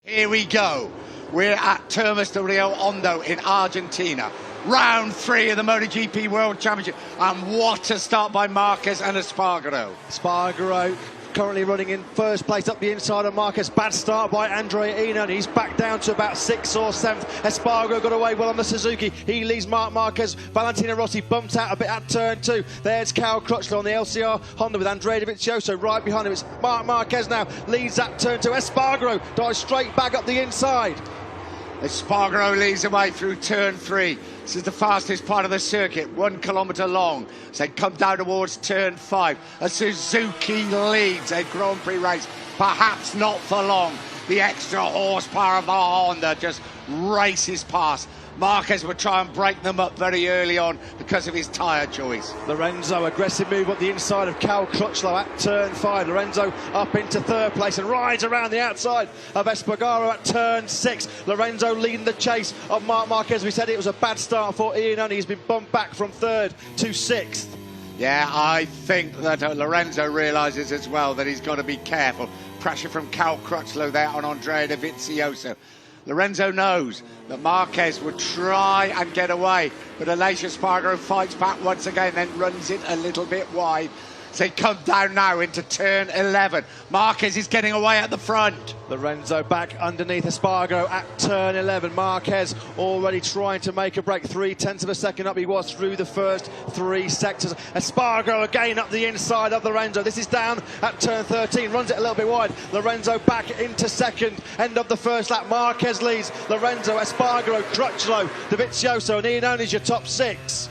Here we go. We're at Termas de Rio Hondo in Argentina. Round 3 of the MotoGP World Championship. And what a start by Marquez and Espargaro. Espargaro currently running in first place up the inside of Marquez. Bad start by Andrea Iannone. He's back down to about 6th or 7th. Espargaro got away well on the Suzuki. He leads Mark Marquez. Valentino Rossi bumped out a bit at turn 2. There's Cal Crutchlow on the LCR Honda with Andrea Dovizioso right behind him. It's Mark Marquez now leads that turn 2. Espargaro dives straight back up the inside. Espargaro leads away through turn 3. This is the fastest part of the circuit, 1 kilometre long. So they come down towards turn 5. A Suzuki leads a Grand Prix race, perhaps not for long. The extra horsepower of our Honda just races past. Marquez would try and break them up very early on because of his tyre choice. Lorenzo, aggressive move up the inside of Cal Crutchlow at turn 5. Lorenzo up into 3rd place and rides around the outside of Espargaro at turn 6. Lorenzo leading the chase of Mark Marquez. We said it was a bad start for Iannone. He's been bumped back from 3rd to 6th. Yeah, I think that Lorenzo realises as well that he's got to be careful. Pressure from Cal Crutchlow there on Andrea Dovizioso. Lorenzo knows that Marquez would try and get away, but Aleix Espargaro fights back once again, then runs it a little bit wide. So they come down now into turn 11. Marquez is getting away at the front. Lorenzo back underneath Espargaro at turn 11. Marquez already trying to make a break. 0.3 of a second up he was through the first 3 sectors. Espargaro again up the inside of Lorenzo. This is down at turn 13. Runs it a little bit wide. Lorenzo back into 2nd. End of the first lap. Marquez leads. Lorenzo, Espargaro, Crutchlow, Dovizioso and Iannone is your top 6.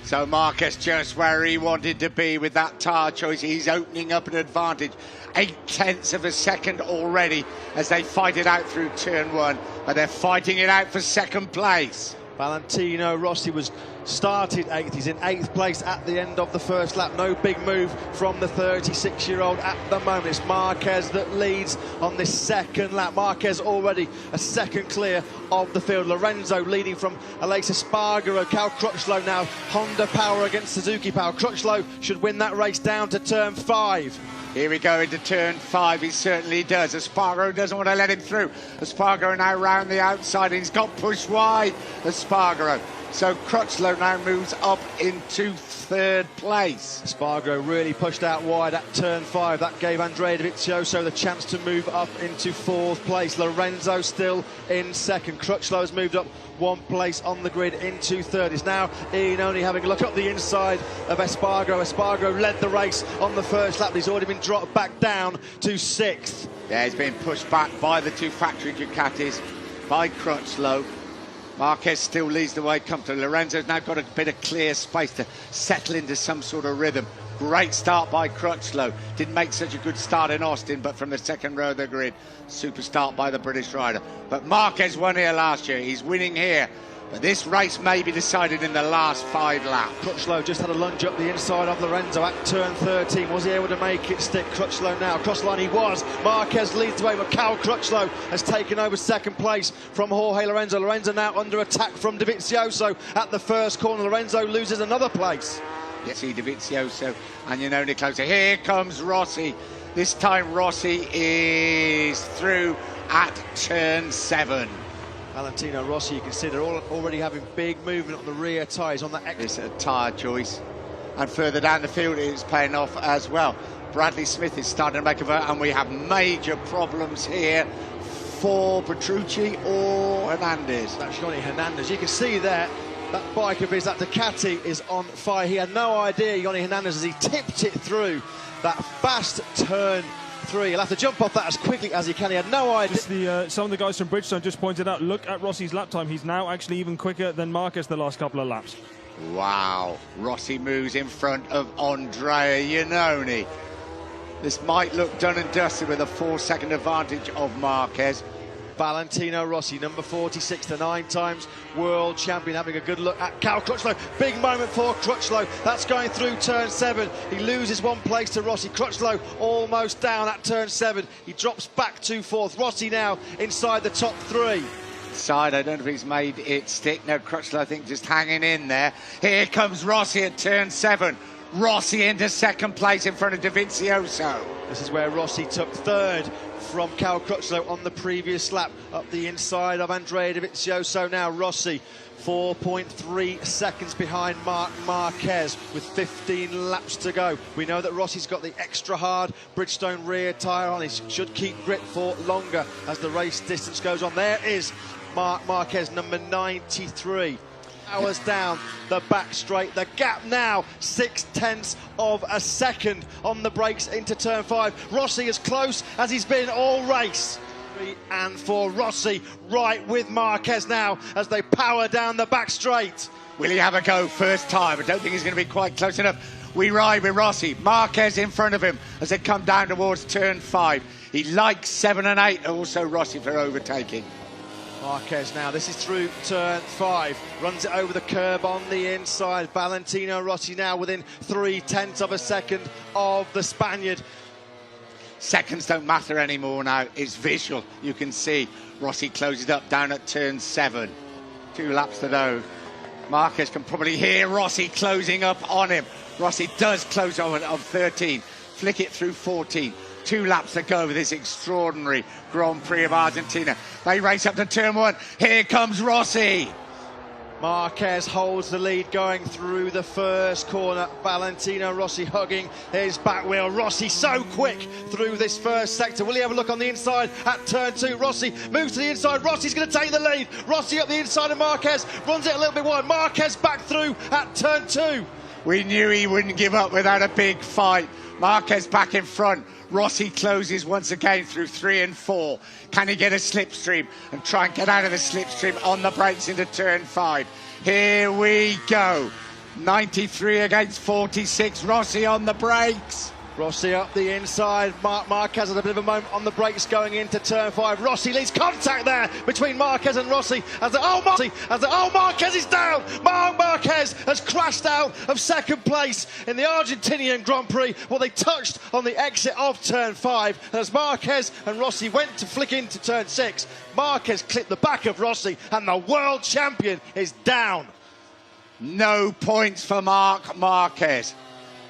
So Marquez just where he wanted to be with that tyre choice. He's opening up an advantage. 0.8 of a second already as they fight it out through turn 1. But they're fighting it out for 2nd place. Valentino Rossi was started 8th. He's in 8th place at the end of the first lap. No big move from the 36-year-old at the moment. It's Marquez that leads on this 2nd lap. Marquez already a 2nd clear of the field. Lorenzo leading from Aleix Espargaro. Cal Crutchlow now Honda power against Suzuki power. Crutchlow should win that race down to turn 5. Here we go into turn 5, he certainly does. Espargaro doesn't want to let him through. Espargaro now round the outside, and he's got pushed wide, Espargaro. So Crutchlow now moves up into 3rd place. Espargaro really pushed out wide at turn 5. That gave Andrea Dovizioso the chance to move up into 4th place. Lorenzo still in 2nd. Crutchlow has moved up 1 place on the grid into 3rd. It's now Iannone having a look up the inside of Espargaro. Espargaro led the race on the first lap. He's already been dropped back down to 6th. Yeah, he's been pushed back by the 2 factory Ducatis, by Crutchlow. Marquez still leads the way comfortably. Lorenzo's now got a bit of clear space to settle into some sort of rhythm. Great start by Crutchlow. Didn't make such a good start in Austin, but from the 2nd row of the grid, super start by the British rider. But Marquez won here last year. He's winning here. But this race may be decided in the last 5 laps. Crutchlow just had a lunge up the inside of Lorenzo at turn 13. Was he able to make it stick? Crutchlow now. Crossline he was. Marquez leads the way, but Cal Crutchlow has taken over 2nd place from Jorge Lorenzo. Lorenzo now under attack from Dovizioso at the first corner. Lorenzo loses another place. You see Dovizioso and Iannone closer. Here comes Rossi. This time Rossi is through at turn 7. Valentino Rossi, you can see they're already having big movement on the rear tyres on that It's a tyre choice. And further down the field it's paying off as well. Bradley Smith is starting to make a vote, and we have major problems here for Petrucci or Hernandez. That's Johnny Hernandez. You can see there that bike of his, that Ducati is on fire. He had no idea, Johnny Hernandez, as he tipped it through that fast turn 3. He'll have to jump off that as quickly as he can. He had no idea. Some of the guys from Bridgestone just pointed out, look at Rossi's lap time. He's now actually even quicker than Marquez the last couple of laps. Wow. Rossi moves in front of Andrea Iannone. This might look done and dusted with a 4-second advantage of Marquez. Valentino Rossi, number 46, the 9 times world champion, having a good look at Cal Crutchlow. Big moment for Crutchlow. That's going through turn 7. He loses 1 place to Rossi. Crutchlow almost down at turn 7. He drops back to 4th. Rossi now inside the top 3. Side, I don't know if he's made it stick. No, Crutchlow, I think, just hanging in there. Here comes Rossi at turn 7. Rossi into 2nd place in front of Dovizioso. This is where Rossi took 3rd from Cal Crutchlow on the previous lap. Up the inside of Andrea Dovizioso now. Rossi 4.3 seconds behind Mark Marquez with 15 laps to go. We know that Rossi's got the extra hard Bridgestone rear tyre on. He should keep grip for longer as the race distance goes on. There is Mark Marquez, number 93. Hours down the back straight. The gap now 0.6 of a second on the brakes into turn 5. Rossi as close as he's been all race. And for Rossi, right with Marquez now as they power down the back straight. Will he have a go first time? I don't think he's going to be quite close enough. We ride with Rossi. Marquez in front of him as they come down towards turn 5. He likes 7 and 8. Also Rossi for overtaking. Marquez now, this is through turn 5, runs it over the curb on the inside. Valentino Rossi now within 0.3 of a second of the Spaniard. Seconds don't matter anymore now, it's visual. You can see Rossi closes up down at turn 7. 2 laps to go. Marquez can probably hear Rossi closing up on him. Rossi does close on 13, flick it through 14. 2 laps to go with this extraordinary Grand Prix of Argentina. They race up to turn 1. Here comes Rossi. Marquez holds the lead going through the first corner. Valentino Rossi hugging his back wheel. Rossi so quick through this first sector. Will he have a look on the inside at turn 2? Rossi moves to the inside. Rossi's going to take the lead. Rossi up the inside of Marquez. Runs it a little bit wide. Marquez back through at turn 2. We knew he wouldn't give up without a big fight. Marquez back in front. Rossi closes once again through 3 and 4. Can he get a slipstream and try and get out of the slipstream on the brakes into turn 5? Here we go. 93 against 46. Rossi on the brakes. Rossi up the inside. Mark Marquez has a bit of a moment on the brakes going into turn 5. Rossi leads contact there between Marquez and Rossi. Marquez is down. Mark Marquez has crashed out of second place in the Argentinian Grand Prix. Well, they touched on the exit of turn 5. And as Marquez and Rossi went to flick into turn 6, Marquez clipped the back of Rossi and the world champion is down. No points for Mark Marquez.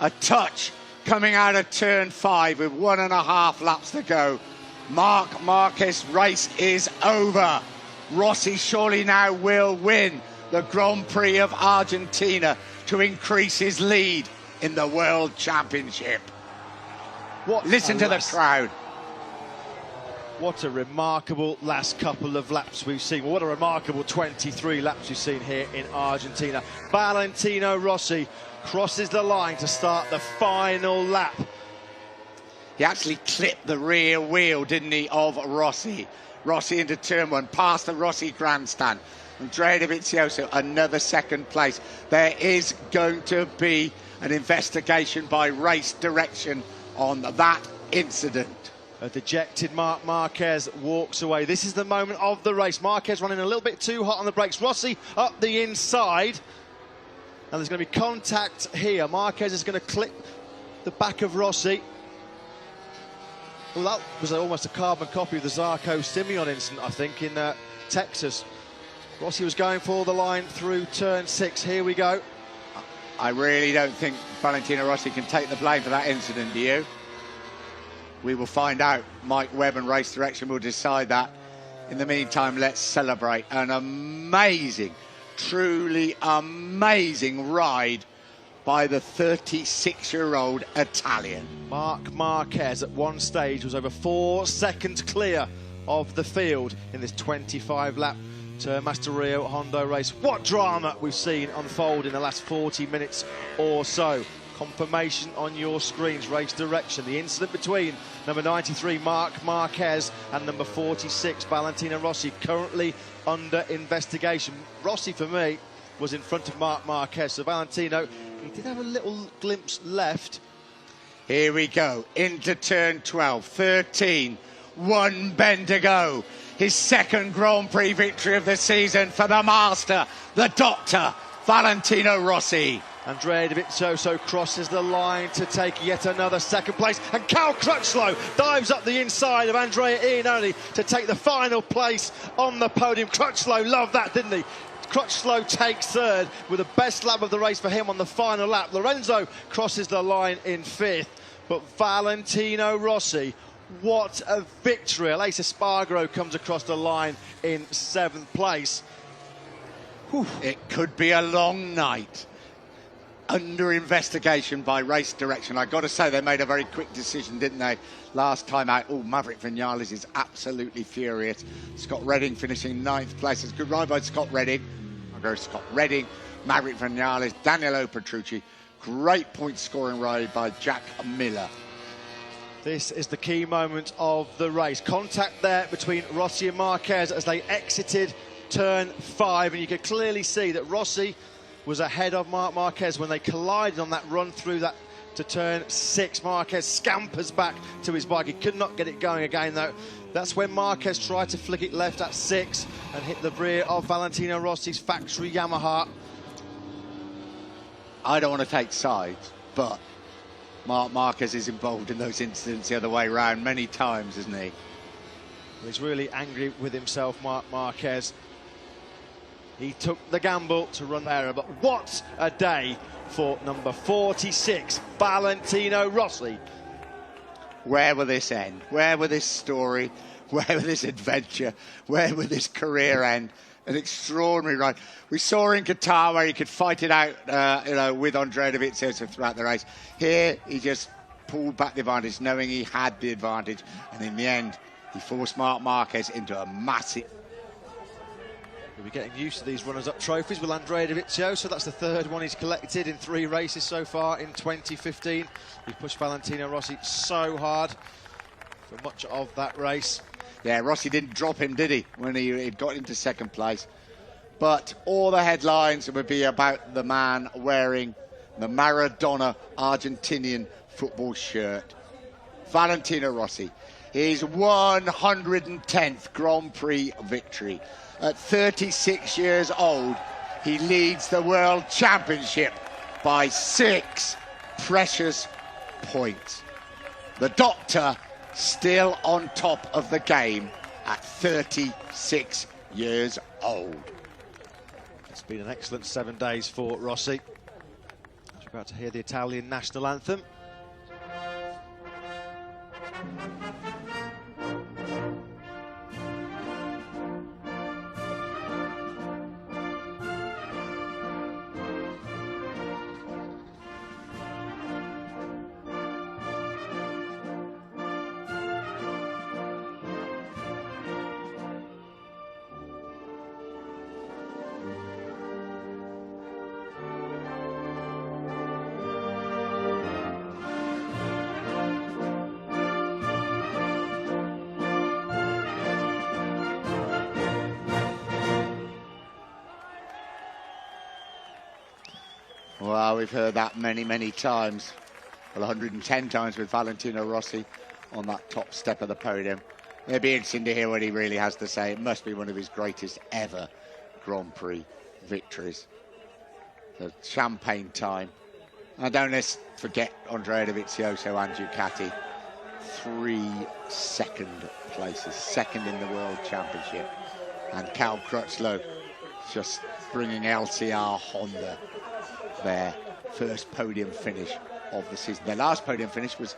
A touch coming out of turn 5 with 1.5 laps to go. Mark Marquez race is over. Rossi surely now will win the Grand Prix of Argentina to increase his lead in the World Championship. Listen to the crowd. What a remarkable last couple of laps we've seen. What a remarkable 23 laps we've seen here in Argentina. Valentino Rossi crosses the line to start the final lap. He actually clipped the rear wheel, didn't he, of Rossi. Rossi into turn 1, past the Rossi grandstand. Andrea Dovizioso, another second place. There is going to be an investigation by race direction on that incident. A dejected Mark Marquez walks away. This is the moment of the race. Marquez running a little bit too hot on the brakes. Rossi up the inside. And there's going to be contact here. Marquez is going to clip the back of Rossi. Well, that was almost a carbon copy of the Zarco Simeon incident, I think, in Texas. Rossi was going for the line through turn 6. Here we go. I really don't think Valentino Rossi can take the blame for that incident, do you? We will find out. Mike Webb and Race Direction will decide that. In the meantime, let's celebrate an amazing, truly amazing ride by the 36-year-old Italian. Mark Marquez at one stage was over 4 seconds clear of the field in this 25-lap Master Rio Hondo race. What drama we've seen unfold in the last 40 minutes or so. Confirmation on your screens, Race Direction. The incident between number 93 Mark Marquez and number 46 Valentino Rossi currently under investigation. Rossi, for me, was in front of Mark Marquez, so Valentino, he did have a little glimpse left. Here we go, into turn 12, 13, 1 bend to go. His second Grand Prix victory of the season for the master, the doctor, Valentino Rossi. Andrea Dovizioso crosses the line to take yet another second place, and Cal Crutchlow dives up the inside of Andrea Iannone to take the final place on the podium. Crutchlow loved that, didn't he? Crutchlow takes third with the best lap of the race for him on the final lap. Lorenzo crosses the line in 5th, but Valentino Rossi, What a victory. Aleix Espargaro comes across the line in 7th place. Whew. It could be a long night. Under investigation by race direction. I've got to say, they made a very quick decision, didn't they, last time out? Oh, Maverick Vinales is absolutely furious. Scott Redding finishing 9th place. It's a good ride by Scott Redding. Scott Redding, Maverick Vinales, Danilo Petrucci. Great point scoring ride by Jack Miller. This is the key moment of the race. Contact there between Rossi and Marquez as they exited turn 5, and you could clearly see that Rossi was ahead of Mark Marquez when they collided on that run through that to turn 6. Marquez scampers back to his bike. He could not get it going again, though. That's when Marquez tried to flick it left at 6 and hit the rear of Valentino Rossi's factory Yamaha. I don't want to take sides, but Mark Marquez is involved in those incidents the other way around many times, isn't he? He's really angry with himself, Mark Marquez. He took the gamble to run there, but what a day for number 46, Valentino Rossi. Where will this end? Where will this story? Where will this adventure? Where will this career end? An extraordinary ride. We saw in Qatar where he could fight it out, with Andrea Dovizioso throughout the race. Here, he just pulled back the advantage, knowing he had the advantage, and in the end, he forced Mark Marquez into a massive. We'll be getting used to these runners-up trophies with Andrea Dovizioso. That's the 3rd one he's collected in 3 races so far in 2015. He pushed Valentino Rossi so hard for much of that race. Yeah, Rossi didn't drop him, did he, when he got into 2nd place? But all the headlines would be about the man wearing the Maradona Argentinian football shirt. Valentino Rossi. His 110th Grand Prix victory. At 36 years old, he leads the World Championship by 6 precious points. The Doctor still on top of the game at 36 years old. It's been an excellent 7 days for Rossi. We're about to hear the Italian national anthem. Well, we've heard that many, many times. Well, 110 times with Valentino Rossi on that top step of the podium. It'll be interesting to hear what he really has to say. It must be one of his greatest ever Grand Prix victories. The champagne time. And don't let's forget Andrea Dovizioso and Ducati. 3 second places, 2nd in the World Championship. And Cal Crutchlow just bringing LCR Honda their first podium finish of the season. Their last podium finish was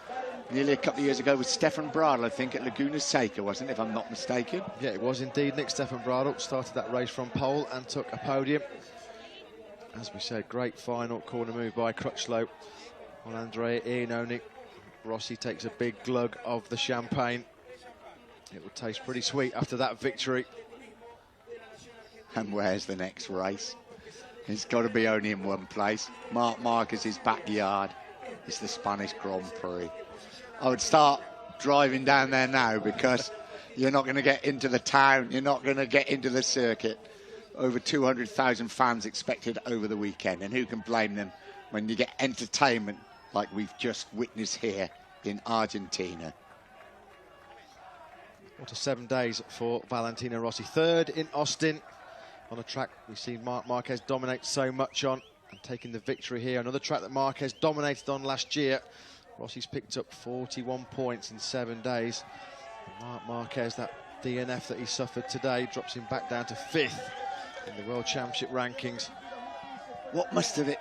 nearly a couple of years ago with Stefan Bradl, I think, at Laguna Seca, wasn't it, if I'm not mistaken? Yeah, it was indeed. Nick Stefan Bradl started that race from pole and took a podium. As we said, great final corner move by Crutchlow on Andrea Iannone. Rossi takes a big glug of the champagne. It will taste pretty sweet after that victory. And where's the next race? It's got to be only in one place. Mark Marquez's backyard. It's the Spanish Grand Prix. I would start driving down there now because you're not going to get into the town. You're not going to get into the circuit. Over 200,000 fans expected over the weekend. And who can blame them when you get entertainment like we've just witnessed here in Argentina? What a 7 days for Valentino Rossi. 3rd in Austin. On a track we've seen Mark Marquez dominate so much on, and taking the victory here. Another track that Marquez dominated on last year. Rossi's picked up 41 points in 7 days. And Mark Marquez, that DNF that he suffered today, drops him back down to 5th in the World Championship rankings. What must have it